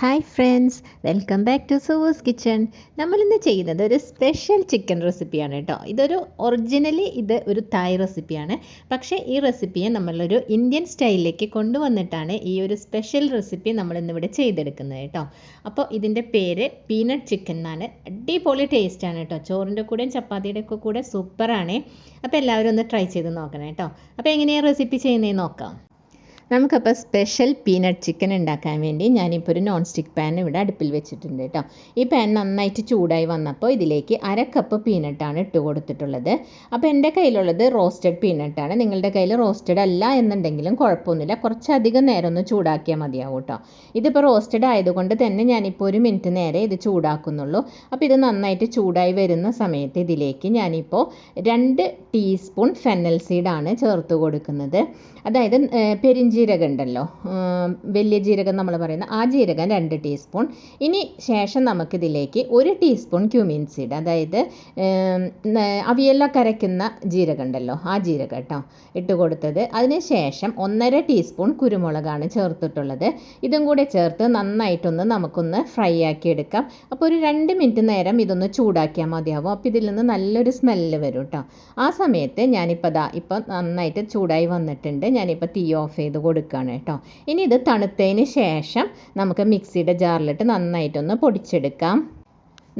Hi friends, welcome back to സൂസ് kitchen. നമ്മളിന്ന് ചെയ്യുന്നത് ഒരു സ്പെഷ്യൽ ചിക്കൻ റെസിപ്പിയാണ് കേട്ടോ. ഒറിജിനലി ഒരു തായ് റെസിപ്പിയാണ്. പക്ഷേ ഈ റെസിപ്പിയെ നമ്മളൊരു ഇന്ത്യൻ സ്റ്റൈലിലേക്ക് കൊണ്ടുവന്നിട്ടാണ് ഈ ഒരു സ്പെഷ്യൽ റെസിപ്പി നമ്മളിന്നിവിടെ ചെയ്തെടുക്കുന്നത് കേട്ടോ. അപ്പോൾ ഇതിൻ്റെ പേര് പീനട്ട് ചിക്കൻ എന്നാണ്. അടിപൊളി ടേസ്റ്റാണ് കേട്ടോ. ചോറിൻ്റെ കൂടെയും ചപ്പാത്തിയുടെ ഒക്കെ കൂടെ സൂപ്പറാണ്. അപ്പോൾ എല്ലാവരും ഒന്ന് ട്രൈ ചെയ്ത് നോക്കണം കേട്ടോ. അപ്പോൾ എങ്ങനെയാണ് റെസിപ്പി ചെയ്യുന്നതെന്ന് നോക്കാം. നമുക്കപ്പോൾ സ്പെഷ്യൽ പീനട്ട് ചിക്കൻ ഉണ്ടാക്കാൻ വേണ്ടി ഞാനിപ്പോൾ ഒരു നോൺ സ്റ്റിക്ക് പാൻ ഇവിടെ അടുപ്പിൽ വെച്ചിട്ടുണ്ട് കേട്ടോ. ഈ പാൻ നന്നായിട്ട് ചൂടായി വന്നപ്പോൾ ഇതിലേക്ക് 1/2 കപ്പ് പീനട്ടാണ് ഇട്ട് കൊടുത്തിട്ടുള്ളത്. അപ്പോൾ എൻ്റെ കയ്യിലുള്ളത് റോസ്റ്റഡ് പീനട്ടാണ്. നിങ്ങളുടെ കയ്യിൽ റോസ്റ്റഡ് അല്ല എന്നുണ്ടെങ്കിലും കുഴപ്പമൊന്നുമില്ല, കുറച്ചധികം നേരം ഒന്ന് ചൂടാക്കിയാൽ മതിയാവും കേട്ടോ. ഇതിപ്പോൾ റോസ്റ്റഡ് ആയതുകൊണ്ട് തന്നെ ഞാനിപ്പോൾ 1 മിനിറ്റ് നേരെ ഇത് ചൂടാക്കുന്നുള്ളൂ. അപ്പോൾ ഇത് നന്നായിട്ട് ചൂടായി വരുന്ന സമയത്ത് ഇതിലേക്ക് ഞാനിപ്പോൾ 2 ടീസ്പൂൺ ഫെന്നൽ സീഡാണ് ചേർത്ത് കൊടുക്കുന്നത്. അതായത് പെരിഞ്ജീരകം ഉണ്ടല്ലോ, വലിയ ജീരകം നമ്മൾ പറയുന്ന ആ ജീരകം 2 ടീസ്പൂൺ. ഇനി ശേഷം നമുക്കിതിലേക്ക് 1 ടീസ്പൂൺ ക്യൂമിൻ സീഡ്, അതായത് അവിയലൊക്കെ അരയ്ക്കുന്ന ജീരകം ഉണ്ടല്ലോ ആ ജീരകം കേട്ടോ ഇട്ട് കൊടുത്തത്. അതിന് ശേഷം 1.5 ടീസ്പൂൺ കുരുമുളകാണ് ചേർത്തിട്ടുള്ളത്. ഇതും കൂടെ ചേർത്ത് നന്നായിട്ടൊന്ന് നമുക്കൊന്ന് ഫ്രൈ ആക്കി എടുക്കാം. അപ്പോൾ ഒരു 2 മിനിറ്റ് നേരം ഇതൊന്ന് ചൂടാക്കിയാൽ മതിയാവും. അപ്പോൾ ഇതിൽ നിന്ന് നല്ലൊരു സ്മെല്ല് വരും കേട്ടോ. ആ സമയത്ത് ഞാനിപ്പോൾ ഇപ്പം നന്നായിട്ട് ചൂടായി വന്നിട്ടുണ്ട്. ഞാനിപ്പോൾ തീ ഓഫ് ചെയ്ത് കൊടുക്കുകയാണ് കേട്ടോ. ഇനി ഇത് തണുത്തതിന് ശേഷം നമുക്ക് മിക്സിയുടെ ജാറിലിട്ട് നന്നായിട്ടൊന്ന് പൊടിച്ചെടുക്കാം.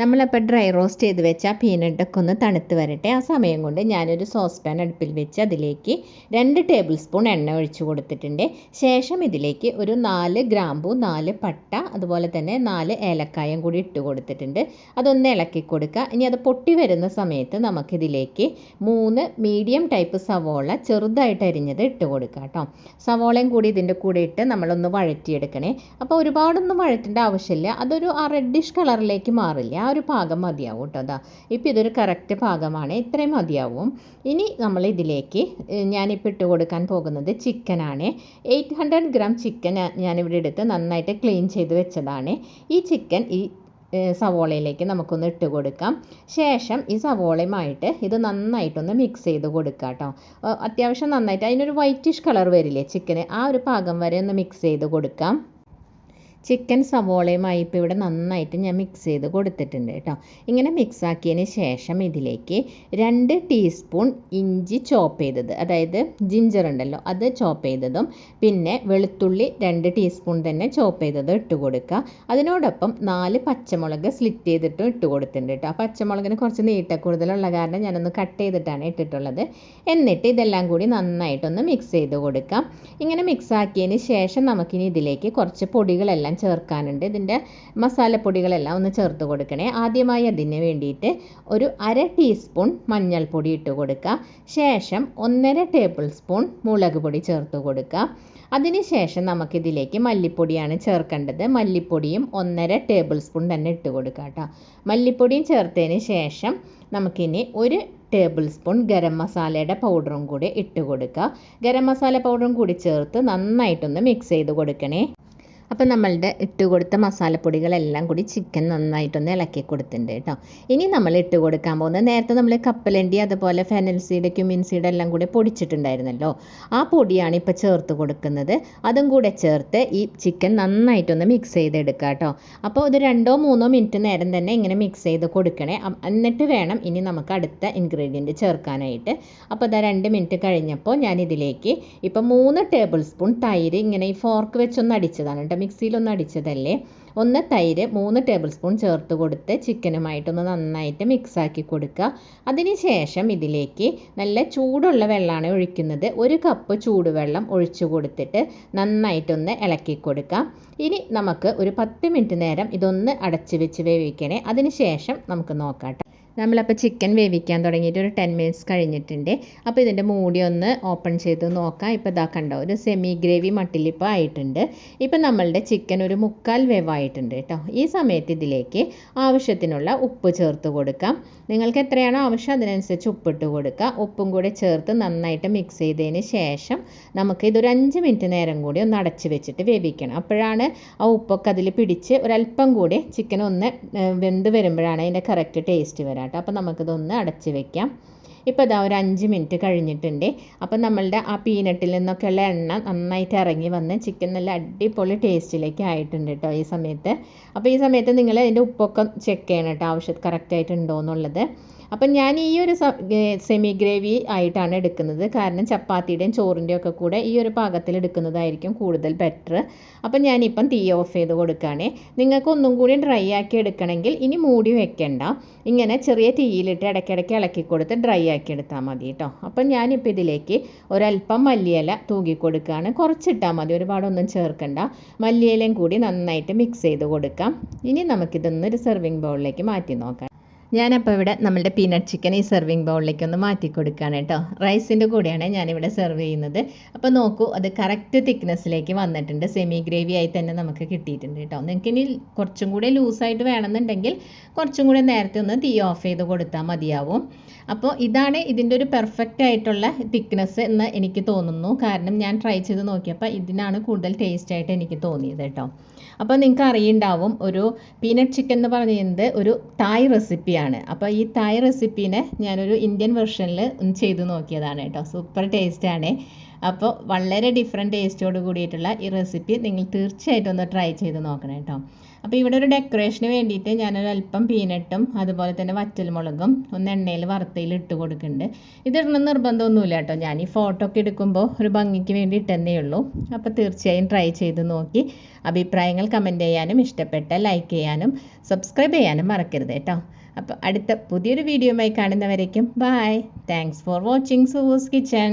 നമ്മളപ്പോൾ ഡ്രൈ റോസ്റ്റ് ചെയ്ത് വെച്ച പീനട്ടൊക്കെ ഒന്ന് തണുത്ത് വരട്ടെ. ആ സമയം കൊണ്ട് ഞാനൊരു സോസ് പാൻ അടുപ്പിൽ വെച്ച് അതിലേക്ക് 2 ടേബിൾ സ്പൂൺ എണ്ണ ഒഴിച്ച് കൊടുത്തിട്ടുണ്ട്. ശേഷം ഇതിലേക്ക് ഒരു 4 ഗ്രാമ്പൂ, 4 പട്ട, അതുപോലെ തന്നെ 4 ഏലക്കായും കൂടി ഇട്ട് കൊടുത്തിട്ടുണ്ട്. അതൊന്ന് ഇളക്കി കൊടുക്കുക. ഇനി അത് പൊട്ടി വരുന്ന സമയത്ത് നമുക്കിതിലേക്ക് 3 മീഡിയം ടൈപ്പ് സവോള ചെറുതായിട്ട് അരിഞ്ഞത് ഇട്ട് കൊടുക്കുക കേട്ടോ. സവോളയും കൂടി ഇതിൻ്റെ കൂടെ ഇട്ട് നമ്മളൊന്ന് വഴറ്റിയെടുക്കണേ. അപ്പോൾ ഒരുപാടൊന്നും വഴറ്റേണ്ട ആവശ്യമില്ല. അതൊരു റെഡിഷ് കളറിലേക്ക് മാറില്ല, ആ ഒരു പാകം മതിയാവും കേട്ടോ. ഇപ്പോൾ ഇതൊരു കറക്റ്റ് പാകമാണ്, ഇത്രയും മതിയാവും. ഇനി നമ്മൾ ഇതിലേക്ക് ഞാനിപ്പോൾ ഇട്ട് കൊടുക്കാൻ പോകുന്നത് ചിക്കനാണ്. 800 ഗ്രാം ചിക്കൻ ഞാനിവിടെ എടുത്ത് നന്നായിട്ട് ക്ലീൻ ചെയ്ത് വെച്ചതാണ്. ഈ ചിക്കൻ ഈ സവോളയിലേക്ക് നമുക്കൊന്ന് ഇട്ട് കൊടുക്കാം. ശേഷം ഈ സവോളയുമായിട്ട് ഇത് നന്നായിട്ടൊന്ന് മിക്സ് ചെയ്ത് കൊടുക്കാം കേട്ടോ. അത്യാവശ്യം നന്നായിട്ട് അതിനൊരു വൈറ്റിഷ് കളർ വരില്ലേ ചിക്കന്, ആ ഒരു പാകം വരെ ഒന്ന് മിക്സ് ചെയ്ത് കൊടുക്കാം. ചിക്കൻ സവോളയുമായി ഇപ്പോൾ ഇവിടെ നന്നായിട്ട് ഞാൻ മിക്സ് ചെയ്ത് കൊടുത്തിട്ടുണ്ട് കേട്ടോ. ഇങ്ങനെ മിക്സ് ആക്കിയതിന് ശേഷം ഇതിലേക്ക് 2 ടീസ്പൂൺ ഇഞ്ചി ചോപ്പ് ചെയ്തത്, അതായത് ജിഞ്ചർ ഉണ്ടല്ലോ അത് ചോപ്പ് ചെയ്തതും, പിന്നെ വെളുത്തുള്ളി 2 ടീസ്പൂൺ തന്നെ ചോപ്പ് ചെയ്തത് ഇട്ട് കൊടുക്കുക. അതിനോടൊപ്പം 4 പച്ചമുളക് സ്ലിറ്റ് ചെയ്തിട്ടും ഇട്ട് കൊടുത്തിട്ടുണ്ട് കേട്ടോ. പച്ചമുളകിന് കുറച്ച് നീട്ടക്കൂടുതലുള്ള കാരണം ഞാനൊന്ന് കട്ട് ചെയ്തിട്ടാണ് ഇട്ടിട്ടുള്ളത്. എന്നിട്ട് ഇതെല്ലാം കൂടി നന്നായിട്ടൊന്ന് മിക്സ് ചെയ്ത് കൊടുക്കാം. ഇങ്ങനെ മിക്സ് ആക്കിയതിന് ശേഷം നമുക്കിനി ഇതിലേക്ക് കുറച്ച് പൊടികളെല്ലാം ചേർക്കാനുണ്ട്. ഇതിൻ്റെ മസാലപ്പൊടികളെല്ലാം ഒന്ന് ചേർത്ത് കൊടുക്കണേ. ആദ്യമായി അതിന് വേണ്ടിയിട്ട് ഒരു 1/2 ടീസ്പൂൺ മഞ്ഞൾപ്പൊടി ഇട്ട് കൊടുക്കുക. ശേഷം 1.5 ടേബിൾ സ്പൂൺ മുളക് പൊടി ചേർത്ത് കൊടുക്കുക. അതിനുശേഷം നമുക്കിതിലേക്ക് മല്ലിപ്പൊടിയാണ് ചേർക്കേണ്ടത്. മല്ലിപ്പൊടിയും 1.5 ടേബിൾ സ്പൂൺ തന്നെ ഇട്ട് കൊടുക്കുക കേട്ടോ. മല്ലിപ്പൊടിയും ചേർത്തതിന് ശേഷം നമുക്കിനി 1 ടേബിൾ സ്പൂൺ ഗരം മസാലയുടെ പൗഡറും കൂടി ഇട്ട് കൊടുക്കുക. ഗരം മസാല പൗഡറും കൂടി ചേർത്ത് നന്നായിട്ടൊന്ന് മിക്സ് ചെയ്ത് കൊടുക്കണേ. അപ്പോൾ നമ്മളുടെ ഇട്ട് കൊടുത്ത മസാലപ്പൊടികളെല്ലാം കൂടി ചിക്കൻ നന്നായിട്ടൊന്ന് ഇളക്കി കൊടുത്തിട്ടുണ്ട് കേട്ടോ. ഇനി നമ്മൾ ഇട്ട് കൊടുക്കാൻ പോകുന്നത് നേരത്തെ നമ്മൾ കപ്പലണ്ടി, അതുപോലെ ഫെനൽ സീഡ്, ക്യുമിൻ സീഡ് എല്ലാം കൂടി പൊടിച്ചിട്ടുണ്ടായിരുന്നല്ലോ, ആ പൊടിയാണ് ഇപ്പോൾ ചേർത്ത് കൊടുക്കുന്നത്. അതും കൂടെ ചേർത്ത് ഈ ചിക്കൻ നന്നായിട്ടൊന്ന് മിക്സ് ചെയ്തെടുക്കുക കേട്ടോ. അപ്പോൾ ഒരു 2-3 മിനിറ്റ് നേരം തന്നെ ഇങ്ങനെ മിക്സ് ചെയ്ത് കൊടുക്കണേ. എന്നിട്ട് വേണം ഇനി നമുക്ക് അടുത്ത ഇൻഗ്രീഡിയൻറ്റ് ചേർക്കാനായിട്ട്. അപ്പോൾ 2 മിനിറ്റ് കഴിഞ്ഞപ്പോൾ ഞാനിതിലേക്ക് ഇപ്പോൾ 3 ടേബിൾ സ്പൂൺ തൈര് ഇങ്ങനെ ഈ ഫോർക്ക് വെച്ചൊന്ന് അടിച്ചതാണ് കേട്ടോ, മിക്സിയിലൊന്നും അടിച്ചതല്ലേ. ഒന്ന് തൈര് 3 ടേബിൾ സ്പൂൺ ചേർത്ത് കൊടുത്ത് ചിക്കനുമായിട്ടൊന്ന് നന്നായിട്ട് മിക്സാക്കി കൊടുക്കുക. അതിനുശേഷം ഇതിലേക്ക് നല്ല ചൂടുള്ള വെള്ളമാണ് ഒഴിക്കുന്നത്. 1 കപ്പ് ചൂടുവെള്ളം ഒഴിച്ചു കൊടുത്തിട്ട് നന്നായിട്ടൊന്ന് ഇളക്കി കൊടുക്കാം. ഇനി നമുക്ക് ഒരു 10 മിനിറ്റ് നേരം ഇതൊന്ന് അടച്ച് വെച്ച് വേവിക്കണേ. അതിനുശേഷം നമുക്ക് നോക്കാം. നമ്മളപ്പോൾ ചിക്കൻ വേവിക്കാൻ തുടങ്ങിയിട്ട് ഒരു 10 മിനിറ്റ്സ് കഴിഞ്ഞിട്ടുണ്ട്. അപ്പോൾ ഇതിൻ്റെ മൂടി ഒന്ന് ഓപ്പൺ ചെയ്ത് നോക്കാം. ഇപ്പോൾ ഇതാ കണ്ടോ, ഒരു സെമി ഗ്രേവി മട്ടിലിപ്പോൾ ആയിട്ടുണ്ട്. ഇപ്പോൾ നമ്മളുടെ ചിക്കൻ ഒരു 1/4 വേവായിട്ടുണ്ട് കേട്ടോ. ഈ സമയത്ത് ഇതിലേക്ക് ആവശ്യത്തിനുള്ള ഉപ്പ് ചേർത്ത് കൊടുക്കാം. നിങ്ങൾക്ക് എത്രയാണോ ആവശ്യം അതിനനുസരിച്ച് ഉപ്പിട്ട് കൊടുക്കുക. ഉപ്പും കൂടി ചേർത്ത് നന്നായിട്ട് മിക്സ് ചെയ്തതിന് ശേഷം നമുക്ക് ഇതൊരു 5 മിനിറ്റ് നേരം കൂടി ഒന്ന് അടച്ച് വെച്ചിട്ട് വേവിക്കണം. അപ്പോഴാണ് ആ ഉപ്പൊക്കെ അതിൽ പിടിച്ച് ഒരല്പം കൂടി ചിക്കൻ ഒന്ന് വെന്ത് വരുമ്പോഴാണ് അതിൻ്റെ കറക്റ്റ് ടേസ്റ്റ് വരാം കേട്ടോ. അപ്പോൾ നമുക്കിതൊന്ന് അടച്ച് വെക്കാം. ഇപ്പോൾ ഇതാ ഒരു 5 മിനിറ്റ് കഴിഞ്ഞിട്ടുണ്ട്. അപ്പോൾ നമ്മളുടെ ആ പീനട്ടിൽ നിന്നൊക്കെയുള്ള എണ്ണ നന്നായിട്ട് ഇറങ്ങി വന്ന് ചിക്കൻ നല്ല അടിപൊളി ടേസ്റ്റിലേക്ക് ആയിട്ടുണ്ട് കേട്ടോ ഈ സമയത്ത്. അപ്പോൾ ഈ സമയത്ത് നിങ്ങൾ അതിൻ്റെ ഉപ്പൊക്കെ ചെക്ക് ചെയ്യണം കേട്ടോ, ആവശ്യം കറക്റ്റായിട്ട് ഉണ്ടോ എന്നുള്ളത്. അപ്പം ഞാൻ ഈ ഒരു സെമി ഗ്രേവി ആയിട്ടാണ് എടുക്കുന്നത്, കാരണം ചപ്പാത്തിയുടെയും ചോറിൻ്റെയും ഒക്കെ കൂടെ ഈ ഒരു പാകത്തിൽ എടുക്കുന്നതായിരിക്കും കൂടുതൽ ബെറ്റർ. അപ്പം ഞാനിപ്പം തീ ഓഫ് ചെയ്ത് കൊടുക്കുകയാണ്. നിങ്ങൾക്ക് ഒന്നും കൂടി ഡ്രൈ ആക്കി എടുക്കണമെങ്കിൽ ഇനി മൂടി വെക്കണ്ട, ഇങ്ങനെ ചെറിയ തീയിലിട്ട് ഇടയ്ക്കിടയ്ക്ക് ഇളക്കി കൊടുത്ത് ഡ്രൈ ആക്കി എടുത്താൽ മതി കേട്ടോ. അപ്പം ഞാനിപ്പോൾ ഇതിലേക്ക് ഒരല്പം മല്ലിയില തൂകി കൊടുക്കുകയാണ്. കുറച്ചിട്ടാൽ മതി, ഒരുപാടൊന്നും ചേർക്കണ്ട. മല്ലിയിലയും കൂടി നന്നായിട്ട് മിക്സ് ചെയ്ത് കൊടുക്കാം. ഇനി നമുക്കിതൊന്ന് ഒരു സെർവിങ് ബൗളിലേക്ക് മാറ്റി നോക്കാം. ഞാനപ്പോൾ ഇവിടെ നമ്മളുടെ പീനട്ട് ചിക്കൻ ഈ സെർവിങ് ബൗളിലേക്ക് ഒന്ന് മാറ്റി കൊടുക്കുകയാണ് കേട്ടോ. റൈസിൻ്റെ കൂടെയാണ് ഞാനിവിടെ സെർവ് ചെയ്യുന്നത്. അപ്പോൾ നോക്കൂ, അത് കറക്റ്റ് തിക്നെസ്സിലേക്ക് വന്നിട്ടുണ്ട്. സെമി ഗ്രേവി ആയി തന്നെ നമുക്ക് കിട്ടിയിട്ടുണ്ട് കേട്ടോ. നിങ്ങൾക്ക് ഇനി കുറച്ചും കൂടി ലൂസായിട്ട് വേണമെന്നുണ്ടെങ്കിൽ കുറച്ചും കൂടി നേരത്തെ ഒന്ന് തീ ഓഫ് ചെയ്ത് കൊടുത്താൽ മതിയാവും. അപ്പോൾ ഇതാണ് ഇതിൻ്റെ ഒരു പെർഫെക്റ്റ് ആയിട്ടുള്ള തിക്നെസ് എന്ന് എനിക്ക് തോന്നുന്നു, കാരണം ഞാൻ ട്രൈ ചെയ്ത് നോക്കിയപ്പോൾ ഇതിനാണ് കൂടുതൽ ടേസ്റ്റ് ആയിട്ട് എനിക്ക് തോന്നിയത് കേട്ടോ. അപ്പോൾ നിങ്ങൾക്ക് അറിയുണ്ടാവും, ഒരു പീനട്ട് ചിക്കൻ എന്ന് പറയുന്നത് ഒരു തായ് റെസിപ്പിയാണ്. അപ്പോൾ ഈ തായ് റെസിപ്പീനെ ഞാനൊരു ഇന്ത്യൻ വെർഷനിൽ ചെയ്ത് നോക്കിയതാണ് കേട്ടോ. സൂപ്പർ ടേസ്റ്റാണ്. അപ്പോൾ വളരെ ഡിഫറെൻറ്റ് ടേസ്റ്റോട് കൂടിയിട്ടുള്ള ഈ റെസിപ്പി നിങ്ങൾ തീർച്ചയായിട്ടും ഒന്ന് ട്രൈ ചെയ്ത് നോക്കണം കേട്ടോ. അപ്പോൾ ഇവിടെ ഒരു ഡെക്കറേഷന് വേണ്ടിയിട്ട് ഞാനൊരു അല്പം പീനട്ടും അതുപോലെ തന്നെ വറ്റൽമുളകും ഒന്ന് എണ്ണയിൽ വറുത്തയിൽ ഇട്ട് കൊടുക്കുന്നുണ്ട്. ഇതിടണം നിർബന്ധമൊന്നുമില്ല കേട്ടോ, ഞാൻ ഈ ഫോട്ടോ ഒക്കെ എടുക്കുമ്പോൾ ഒരു ഭംഗിക്ക് വേണ്ടി ഇട്ടെന്നേ ഉള്ളൂ. അപ്പോൾ തീർച്ചയായും ട്രൈ ചെയ്ത് നോക്കി അഭിപ്രായങ്ങൾ കമൻറ്റ് ചെയ്യാനും ഇഷ്ടപ്പെട്ട ലൈക്ക് ചെയ്യാനും സബ്സ്ക്രൈബ് ചെയ്യാനും മറക്കരുത് കേട്ടോ. അപ്പോൾ അടുത്ത പുതിയൊരു വീഡിയോയുമായി കാണുന്നവരേക്കും ബൈ. താങ്ക്സ് ഫോർ വാച്ചിങ് സുവൂസ് കിച്ചൺ.